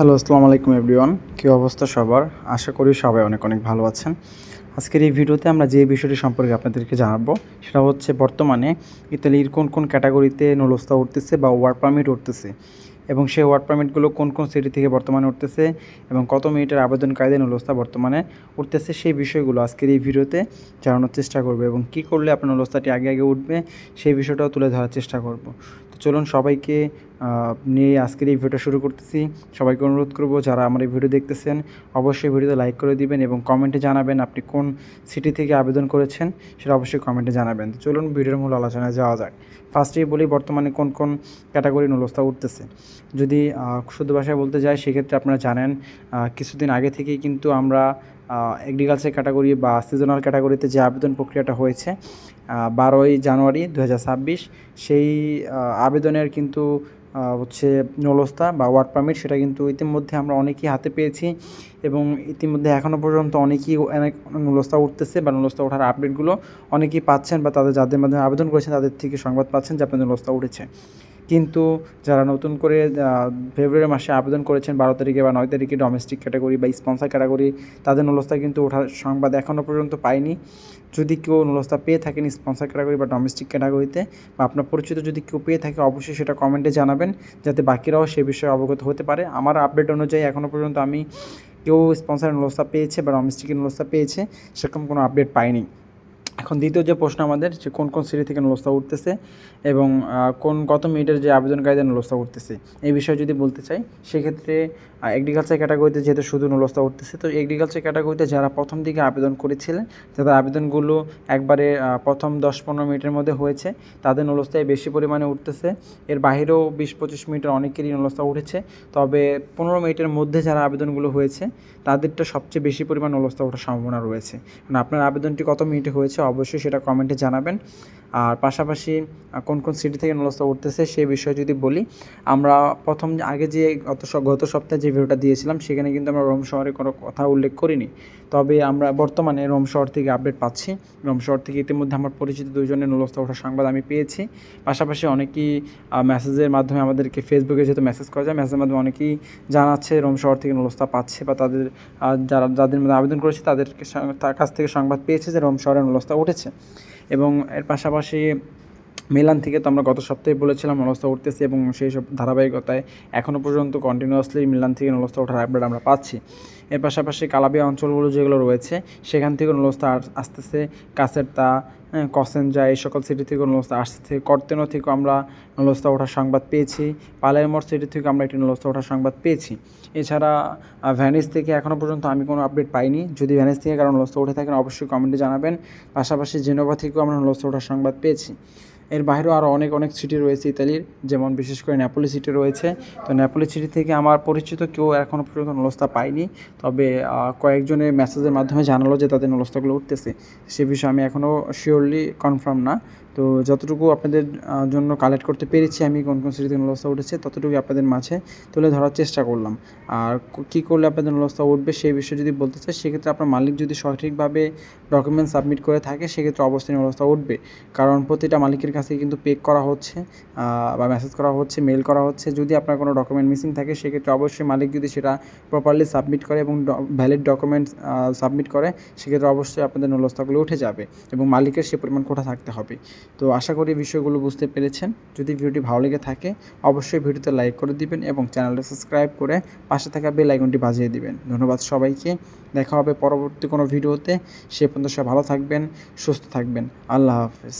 Hello, আসসালামু আলাইকুম everyone. কী অবস্থা সবার? আশা করি সবাই অনেক অনেক ভালো আছেন। আজকের এই ভিডিওতে আমরা যে বিষয়টি সম্পর্কে আপনাদেরকে জানাবো সেটা হচ্ছে বর্তমানে ইতালির কোন কোন ক্যাটাগরিতে নুলস্তা উঠতেছে বা ওয়ার্ক পারমিট উঠতেছে এবং সেই ওয়ার্ক পারমিটগুলো কোন কোন সিটি থেকে বর্তমানে উঠতেছে এবং কত মিনিটের আবেদনকারীদের নুলস্তা বর্তমানে উঠতেছে সেই বিষয়গুলো আজকের এই ভিডিওতে জানানোর চেষ্টা করব এবং কী করলে আপনার নুলস্তাটি আগে আগে উঠবে সেই বিষয়টাও তুলে ধরার চেষ্টা করব। তো চলুন সবাইকে নিয়ে আজকের এই ভিডিওটা শুরু করতেছি। সবাইকে অনুরোধ করব যারা আমার এই ভিডিও দেখতেছেন অবশ্যই ভিডিওতে লাইক করে দিবেন এবং কমেন্টে জানাবেন আপনি কোন সিটি থেকে আবেদন করেছেন সেটা অবশ্যই কমেন্টে জানাবেন। তো চলুন ভিডিওর মূল আলোচনায় যাওয়া যাক। ফার্স্টেই বলি বর্তমানে কোন কোন ক্যাটাগরি নুলস্তা উঠতেছে। যদি শুদ্ধ ভাষায় বলতে যাই সেক্ষেত্রে আপনারা জানেন কিছুদিন আগে থেকেই কিন্তু আমরা এগ্রিকালচার ক্যাটাগরি বা সিজনাল ক্যাটাগরিতে যে আবেদন প্রক্রিয়াটা হয়েছে 12ই জানুয়ারি 2026 সেই আবেদনের কিন্তু হচ্ছে নুলস্তা বা ওয়ার্ক পারমিট সেটা কিন্তু ইতিমধ্যে আমরা অনেকেই হাতে পেয়েছি এবং ইতিমধ্যে এখনও পর্যন্ত অনেকেই অনেক নুলস্তা উঠতেছে বা নুলস্তা ওঠার আপডেটগুলো অনেকেই পাচ্ছেন বা যাদের মাধ্যমে আবেদন করেছেন তাদের থেকে সংবাদ পাচ্ছেন যে আপনাদের নুলস্তা উঠেছে। কিন্তু যারা নতুন করে ফেব্রুয়ারি মাসে আবেদন করেছেন 12 তারিখে বা 9 তারিখে ডোমেস্টিক ক্যাটাগরি বা স্পন্সর ক্যাটাগরি তাদের নুলস্তা কিন্তু ওঠার সংবাদ এখনও পর্যন্ত পাইনি। যদি কেউ নুলস্তা পেয়ে থাকেন স্পন্সর ক্যাটাগরি বা ডোমেস্টিক ক্যাটাগরিতে বা আপনার পরিচিত যদি কেউ পেয়ে থাকে অবশ্যই সেটা কমেন্টে জানাবেন যাতে বাকিরাও সে বিষয়ে অবগত হতে পারে। আমার আপডেট অনুযায়ী এখনও পর্যন্ত আমি কেউ স্পন্সর নুলস্তা পেয়েছে বা ডোমেস্টিকের নুলস্তা পেয়েছে সেরকম কোনো আপডেট পাইনি। এখন দ্বিতীয় যে প্রশ্ন আমাদের যে কোন কোন সিটি থেকে নুলস্তা উঠতেছে এবং কত মিনিটের যে আবেদনকারীদের নুলস্তা উঠতেছে এই বিষয়ে যদি বলতে চাই সেক্ষেত্রে এগ্রিকালচার ক্যাটাগরিতে যেহেতু শুধু নুলস্তা উঠতেছে তো এগ্রিকালচার ক্যাটাগরিতে যারা প্রথম দিকে আবেদন করেছিলেন তাদের আবেদনগুলো একবারে প্রথম 10-15 মিনিটের মধ্যে হয়েছে তাদের নুলস্তায় বেশি পরিমাণে উঠতেছে। এর বাইরেও 20-25 মিনিটের অনেকেরই নুলস্তা উঠেছে, তবে 15 মিনিটের মধ্যে যারা আবেদনগুলো হয়েছে তাদেরটা সবচেয়ে বেশি পরিমাণ নুলস্তা ওঠার সম্ভাবনা রয়েছে। কারণ আপনার আবেদনটি কত মিনিটে হয়েছে অবশ্যই সেটা কমেন্টে জানাবেন। আর পাশাপাশি কোন কোন সিটি থেকে নুলস্তা উঠতেছে সেই বিষয়ে যদি বলি, আমরা আগে যে গত সপ্তাহে যে ভিডিওটা দিয়েছিলাম সেখানে কিন্তু আমরা রোম শহরে কোনো কথা উল্লেখ করিনি, তবে আমরা বর্তমানে রোম শহর থেকে আপডেট পাচ্ছি। রোম শহর থেকে ইতিমধ্যে আমার পরিচিত 2 জনের নুলস্তা ওঠার সংবাদ আমি পেয়েছি। পাশাপাশি অনেকেই মেসেজের মাধ্যমে আমাদেরকে ফেসবুকে যেহেতু মেসেজ করা যায় মেসেজের মাধ্যমে অনেকেই জানাচ্ছে রোম শহর থেকে নুলস্তা পাচ্ছে বা তাদের যাদের মধ্যে আবেদন করেছে তার কাছ থেকে সংবাদ পেয়েছে যে রোম শহরে নুলস্তা উঠেছে। এবং এর পাশাপাশি মিলান থেকে তো আমরা গত সপ্তাহে বলেছিলাম নুলস্তা উঠতেছে এবং সেই সব ধারাবাহিকতায় এখনও পর্যন্ত কন্টিনিউয়াসলি মিলান থেকে নুলস্তা ওঠার আপডেট আমরা পাচ্ছি। এর পাশাপাশি কালাবিয়া অঞ্চলগুলো যেগুলো রয়েছে সেখান থেকে নুলস্তা আসতেছে। কাসেরতা, কসেনজা এই সকল সিটি থেকে নুলস্তা আসছে। কর্তেনো থেকেও আমরা নুলস্তা ওঠার সংবাদ পেয়েছি। পালেরমোর সিটি থেকে আমরা একটি নুলস্তা ওঠার সংবাদ পেয়েছি। এছাড়া ভ্যানিস থেকে এখনও পর্যন্ত আমি কোনো আপডেট পাইনি। যদি ভ্যানিস থেকে কারো নুলস্তা উঠে থাকেন অবশ্যই কমেন্টে জানাবেন। পাশাপাশি জেনোভা থেকেও আমরা নুলস্তা ওঠার সংবাদ পেয়েছি। এর বাইরেও আরও অনেক সিটি রয়েছে ইতালির, যেমন বিশেষ করে নেপোলি সিটি রয়েছে। তো নেপোলি সিটি থেকে আমার পরিচিত কেউ এখনও পর্যন্ত নুলস্তা পায়নি, তবে কয়েকজনের মেসেজের মাধ্যমে জানালো যে তাদের নুলস্তাগুলো উঠতেছে। সে বিষয়ে আমি এখনও শিওরলি কনফার্ম না। তো যতটুকু আপনাদের জন্য কালেক্ট করতে পেরেছি আমি কোন কোন সিটিতে নুলস্তা উঠেছে ততটুকু আপনাদের মাঝে তুলে ধরার চেষ্টা করলাম। আর কী করলে আপনাদের নুলস্তা উঠবে সেই বিষয়ে যদি বলতে চাই সেক্ষেত্রে আপনার মালিক যদি সঠিকভাবে ডকুমেন্ট সাবমিট করে থাকে সেক্ষেত্রে অবশ্যই নুলস্তা উঠবে। কারণ প্রতিটা মালিকের কাছে কিন্তু পে করা হচ্ছে বা মেসেজ করা হচ্ছে, মেল করা হচ্ছে। যদি আপনার কোনো ডকুমেন্ট মিসিং থাকে সেক্ষেত্রে অবশ্যই মালিক যদি সেটা প্রপারলি সাবমিট করে এবং ভ্যালিড ডকুমেন্টস সাবমিট করে সেক্ষেত্রে অবশ্যই আপনাদের নুলস্তাগুলো উঠে যাবে এবং মালিকের সে পরিমাণ কোটা থাকতে হবে। তো আশা করি বিষয়গুলো বুঝতে পেরেছেন। যদি ভিডিওটি ভালো লেগে থাকে অবশ্যই ভিডিওতে লাইক করে দিবেন এবং চ্যানেলটা সাবস্ক্রাইব করে পাশে থাকা বেল আইকনটি বাজিয়ে দিবেন। ধন্যবাদ সবাইকে। দেখা হবে পরবর্তী কোনো ভিডিওতে। সে পর্যন্ত সবাই ভালো থাকবেন, সুস্থ থাকবেন। আল্লাহ হাফেজ।